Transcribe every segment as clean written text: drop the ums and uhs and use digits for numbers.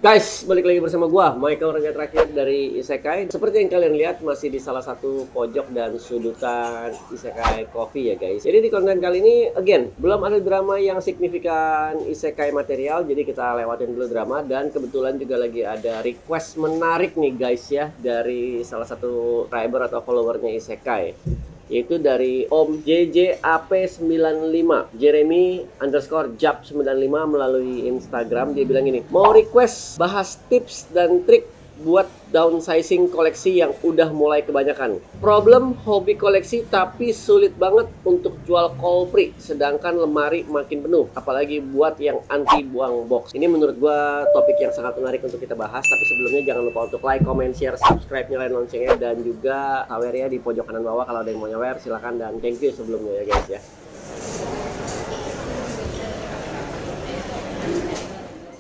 Guys, balik lagi bersama gua, Michael Rengga terakhir dari Isekai. Seperti yang kalian lihat, masih di salah satu pojok dan sudutan Isekai Coffee ya guys. Jadi di konten kali ini, again, belum ada drama yang signifikan Isekai material. Jadi kita lewatin dulu drama. Dan kebetulan juga lagi ada request menarik nih guys ya, dari salah satu subscriber atau followernya Isekai, yaitu dari Om JJAP95 Jeremy_Jap95 melalui Instagram. Dia bilang gini, mau request bahas tips dan trik buat downsizing koleksi yang udah mulai kebanyakan. Problem hobi koleksi tapi sulit banget untuk jual kolpri, sedangkan lemari makin penuh, apalagi buat yang anti buang box. Ini menurut gua topik yang sangat menarik untuk kita bahas. Tapi sebelumnya jangan lupa untuk like, comment, share, subscribe, nyalain loncengnya, dan juga sawer ya di pojok kanan bawah kalau ada yang mau nyawer silahkan, dan thank you sebelumnya ya guys ya.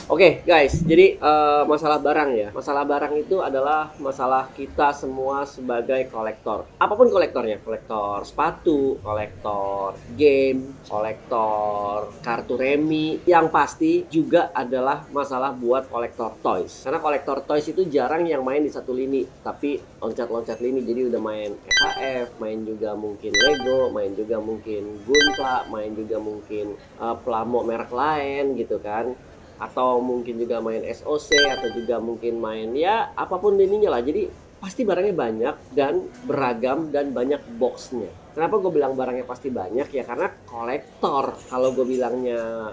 Oke guys, jadi masalah barang ya. Masalah barang itu adalah masalah kita semua sebagai kolektor. Apapun kolektornya, kolektor sepatu, kolektor game, kolektor kartu remi. Yang pasti juga adalah masalah buat kolektor toys. Karena kolektor toys itu jarang yang main di satu lini, tapi loncat-loncat lini. Jadi udah main SHF, main juga mungkin Lego, main juga mungkin Gunpla, main juga mungkin Plamo merek lain gitu kan. Atau mungkin juga main SOC, atau juga mungkin main ya apapun lininya lah. Jadi pasti barangnya banyak dan beragam dan banyak boxnya. Kenapa gue bilang barangnya pasti banyak ya? Karena kolektor. Kalau gue bilangnya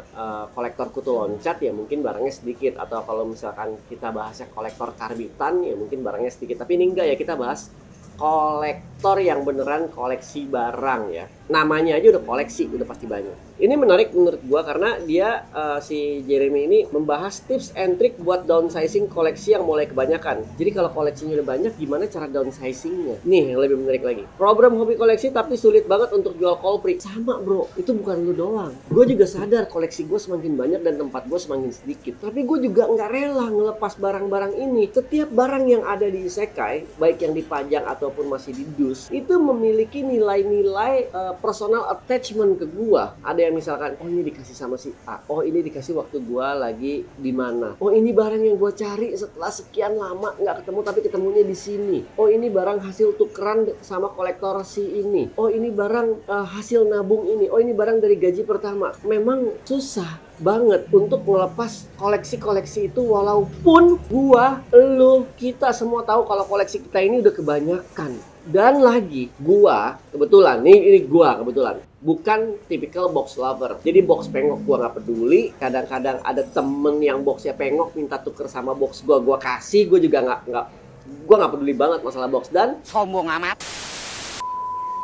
kolektor kutu loncat ya mungkin barangnya sedikit. Atau kalau misalkan kita bahasnya kolektor karbitan ya mungkin barangnya sedikit. Tapi ini enggak ya, kita bahas kolektor yang beneran koleksi barang ya. Namanya aja udah koleksi, udah pasti banyak. Ini menarik menurut gua karena dia si Jeremy ini membahas tips and trick buat downsizing koleksi yang mulai kebanyakan. Jadi kalau koleksinya udah banyak, gimana cara downsizingnya? Nih yang lebih menarik lagi. Problem hobi koleksi tapi sulit banget untuk jual kolpri. Sama bro, itu bukan lu doang. Gue juga sadar koleksi gue semakin banyak dan tempat gue semakin sedikit. Tapi gue juga nggak rela ngelepas barang-barang ini. Setiap barang yang ada di Isekai, baik yang dipajang ataupun masih di dus, itu memiliki nilai-nilai personal attachment ke gua. Ada yang misalkan, oh ini dikasih sama si A, oh ini dikasih waktu gua lagi di mana, oh ini barang yang gua cari setelah sekian lama nggak ketemu tapi ketemunya di sini, oh ini barang hasil tukeran sama kolektor si ini, oh ini barang hasil nabung ini, oh ini barang dari gaji pertama. Memang susah banget untuk melepas koleksi-koleksi itu, walaupun gua, lu, kita semua tahu kalau koleksi kita ini udah kebanyakan. Dan lagi, gua kebetulan, ini gua kebetulan bukan tipikal box lover. Jadi box pengok gua nggak peduli. Kadang-kadang ada temen yang boxnya pengok minta tuker sama box gua kasih. Gua juga nggak peduli banget masalah box. Dan sombong amat.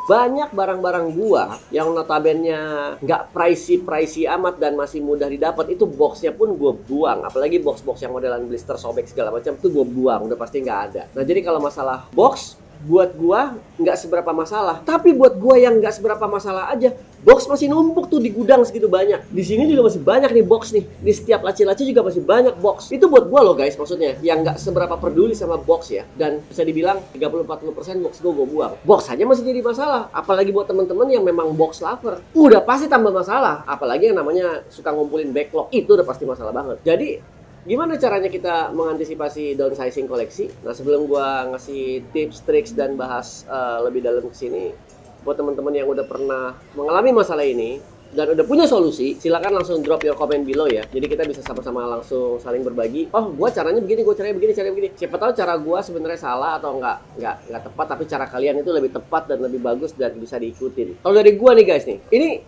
Banyak barang-barang gua yang notabene nggak pricey amat dan masih mudah didapat, itu boxnya pun gua buang. Apalagi box-box yang modelan blister, sobek segala macam, itu gua buang, udah pasti nggak ada. Nah jadi kalau masalah box, buat gua nggak seberapa masalah. Tapi buat gua yang nggak seberapa masalah aja, box masih numpuk tuh di gudang segitu banyak. Di sini juga masih banyak nih box nih. Di setiap laci-laci juga masih banyak box. Itu buat gua loh guys, maksudnya yang nggak seberapa peduli sama box ya. Dan bisa dibilang 30-40% box gua buang. Box aja masih jadi masalah. Apalagi buat temen-temen yang memang box lover, udah pasti tambah masalah. Apalagi yang namanya suka ngumpulin backlog, itu udah pasti masalah banget. Jadi gimana caranya kita mengantisipasi downsizing koleksi? Nah sebelum gua ngasih tips, tricks, dan bahas lebih dalam ke sini, buat teman-teman yang udah pernah mengalami masalah ini dan udah punya solusi, silakan langsung drop your comment below ya. Jadi kita bisa sama-sama langsung saling berbagi. Oh, gua caranya begini, gua caranya begini, caranya begini. Siapa tahu cara gua sebenarnya salah atau nggak tepat, tapi cara kalian itu lebih tepat dan lebih bagus dan bisa diikutin. Kalau dari gua nih guys nih, ini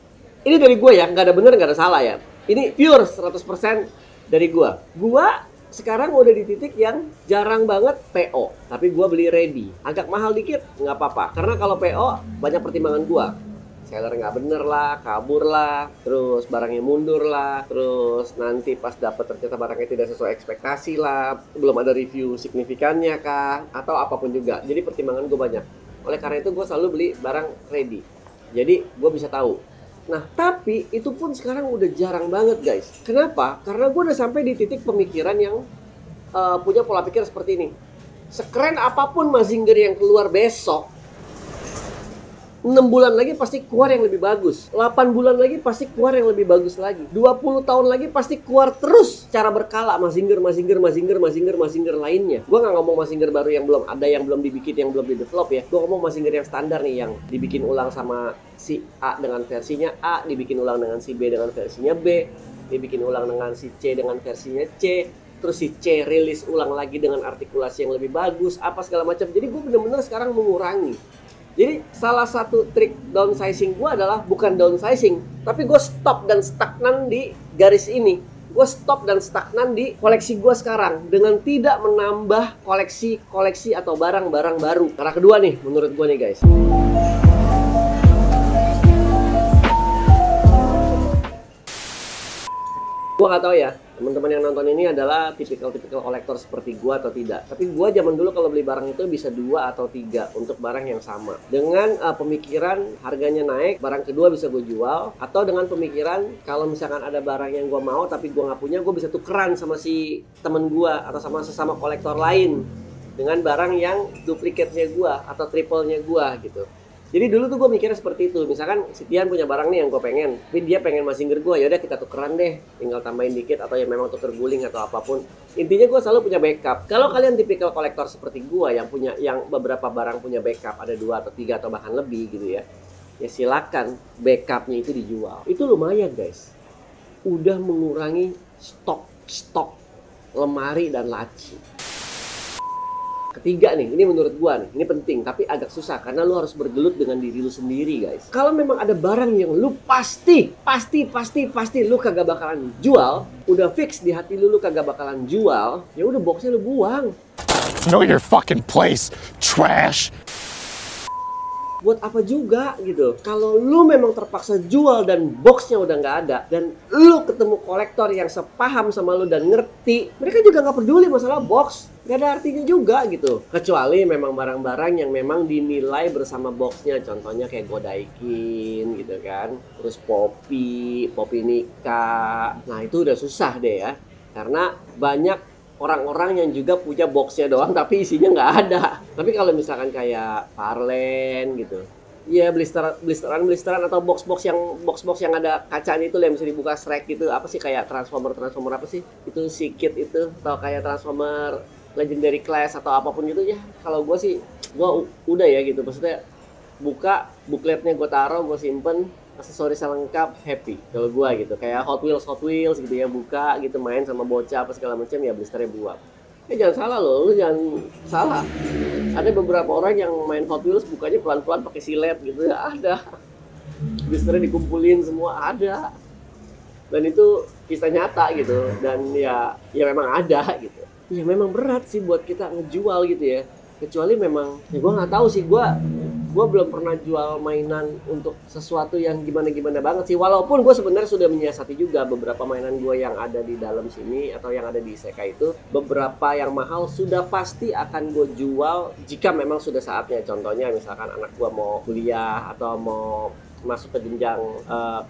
dari gua ya, nggak ada bener, nggak ada salah ya. Ini pure 100% dari gua sekarang udah di titik yang jarang banget PO, tapi gua beli ready. Agak mahal dikit nggak apa-apa, karena kalau PO banyak pertimbangan gua. Seller nggak bener lah, kabur lah, terus barangnya mundur lah, terus nanti pas dapet ternyata barangnya tidak sesuai ekspektasi lah, belum ada review signifikannya kah, atau apapun juga. Jadi pertimbangan gua banyak. Oleh karena itu gua selalu beli barang ready. Jadi gua bisa tahu. Nah, tapi itu pun sekarang udah jarang banget guys. Kenapa? Karena gue udah sampai di titik pemikiran yang punya pola pikir seperti ini. Sekeren apapun Mazinger yang keluar besok, 6 bulan lagi pasti keluar yang lebih bagus. 8 bulan lagi pasti keluar yang lebih bagus lagi. 20 tahun lagi pasti keluar terus secara berkala Mazinger lainnya. Gua nggak ngomong Mazinger baru yang belum ada, yang belum dibikin, yang belum di develop ya. Gua ngomong Mazinger yang standar nih, yang dibikin ulang sama si A dengan versinya A, dibikin ulang dengan si B dengan versinya B, dibikin ulang dengan si C dengan versinya C, terus si C rilis ulang lagi dengan artikulasi yang lebih bagus, apa segala macam. Jadi gue bener-bener sekarang mengurangi. Jadi salah satu trik downsizing gue adalah bukan downsizing, tapi gue stop dan stagnan di garis ini. Gue stop dan stagnan di koleksi gue sekarang dengan tidak menambah koleksi atau barang-barang baru. Cara kedua nih menurut gue nih guys. Gue gak tahu ya, teman-teman yang nonton ini adalah tipikal kolektor seperti gue atau tidak. Tapi gue zaman dulu kalau beli barang itu bisa 2 atau 3 untuk barang yang sama. Dengan pemikiran harganya naik, barang kedua bisa gue jual. Atau dengan pemikiran kalau misalkan ada barang yang gue mau tapi gue gak punya, gue bisa tukeran sama si temen gue atau sama sesama kolektor lain dengan barang yang duplikatnya gue atau triple-nya gue gitu. Jadi dulu tuh gue mikirnya seperti itu. Misalkan si Tian punya barang nih yang gue pengen, tapi dia pengen Mazinger gue, yaudah kita tukeran deh, tinggal tambahin dikit atau ya memang tuker guling atau apapun. Intinya gue selalu punya backup. Kalau kalian tipikal kolektor seperti gue yang beberapa barang punya backup, ada 2 atau 3 atau bahkan lebih gitu ya, ya silakan backupnya itu dijual. Itu lumayan guys, udah mengurangi stok lemari dan laci. Ketiga nih, ini menurut gua nih, ini penting tapi agak susah karena lu harus bergelut dengan diri lu sendiri guys. Kalau memang ada barang yang lu pasti lu kagak bakalan jual, udah fix di hati lu kagak bakalan jual, ya udah boxnya lu buang. Know your fucking place, trash. Buat apa juga gitu. Kalau lu memang terpaksa jual dan boxnya udah nggak ada, dan lu ketemu kolektor yang sepaham sama lu dan ngerti, mereka juga nggak peduli masalah box, nggak ada artinya juga gitu. Kecuali memang barang-barang yang memang dinilai bersama boxnya, contohnya kayak Godaikin gitu kan, terus Poppy Nika. Nah itu udah susah deh ya, karena banyak orang-orang yang juga punya boxnya doang tapi isinya nggak ada. Tapi kalau misalkan kayak Farland gitu, ya blisteran atau box yang ada kacanya itu yang bisa dibuka Shrek gitu, apa sih kayak transformer apa sih itu, Seekit itu, atau kayak transformer Legendary Class atau apapun gitu ya. Kalau gue sih udah ya gitu, maksudnya buka bukletnya gue taruh, gue simpen, aksesoris lengkap, happy kalau gua gitu. Kayak Hot Wheels gitu ya, buka gitu, main sama bocah apa segala macam, ya blisternya buang. Jangan salah loh, lu jangan salah. Ada beberapa orang yang main Hot Wheels bukanya pelan-pelan pakai silet gitu ya, ada. Blisternya dikumpulin semua, ada. Dan itu kisah nyata gitu, dan ya memang ada gitu. Ya memang berat sih buat kita ngejual gitu ya. Kecuali memang, ya gua nggak tahu sih, gua belum pernah jual mainan untuk sesuatu yang gimana-gimana banget sih. Walaupun gue sebenarnya sudah menyiasati juga beberapa mainan gue yang ada di dalam sini atau yang ada di Isekai itu. Beberapa yang mahal sudah pasti akan gue jual jika memang sudah saatnya. Contohnya misalkan anak gue mau kuliah atau mau masuk ke jenjang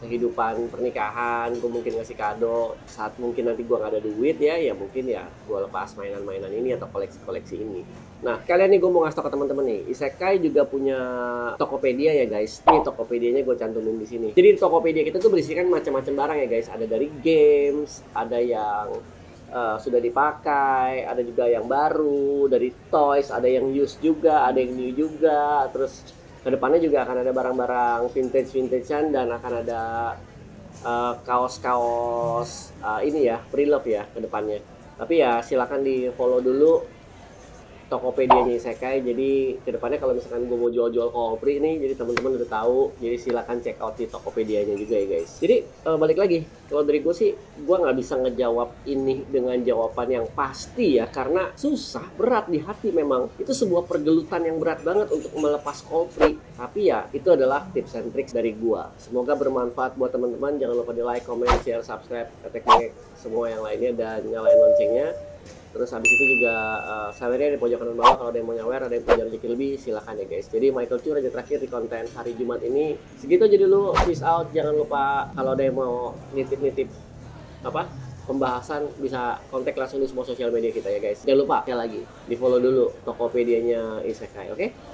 kehidupan pernikahan, gue mungkin ngasih kado. Saat mungkin nanti gue nggak ada duit ya mungkin ya gue lepas mainan-mainan ini atau koleksi-koleksi ini. Nah, kalian nih gue mau ngasih tau ke teman-teman nih, Isekai juga punya Tokopedia ya guys. Ini Tokopedianya gue cantumin di sini. Jadi di Tokopedia kita tuh berisikan macam-macam barang ya guys. Ada dari games, ada yang sudah dipakai, ada juga yang baru, dari toys, ada yang used juga, ada yang new juga. Terus kedepannya juga akan ada barang-barang vintage-vintagean dan akan ada kaos-kaos ini ya, pre-love ya kedepannya. Tapi ya silakan di follow dulu Tokopedia-nya Isekai. Jadi kedepannya kalau misalkan gue mau jual-jual Kopri nih, jadi teman-teman udah tahu. Jadi silakan check out di Tokopedia-nya juga ya guys. Jadi balik lagi, kalau dari gue sih, gue nggak bisa ngejawab ini dengan jawaban yang pasti ya, karena susah, berat di hati memang. Itu sebuah pergelutan yang berat banget untuk melepas Kopri. Tapi ya itu adalah tips and tricks dari gue. Semoga bermanfaat buat teman-teman. Jangan lupa di like, comment, share, subscribe, tag semua yang lainnya, dan nyalain loncengnya. Terus habis itu juga sawernya di pojok kanan bawah kalau ada yang mau nyawer, ada yang punya rezeki lebih, silakan ya guys. Jadi Michael Chu aja terakhir di konten hari Jumat ini. Segitu aja dulu, peace out. Jangan lupa kalau ada yang mau nitip-nitip pembahasan, bisa kontak langsung di semua sosial media kita ya guys. Jangan lupa sekali lagi di follow dulu Tokopedia-nya Isekai, oke?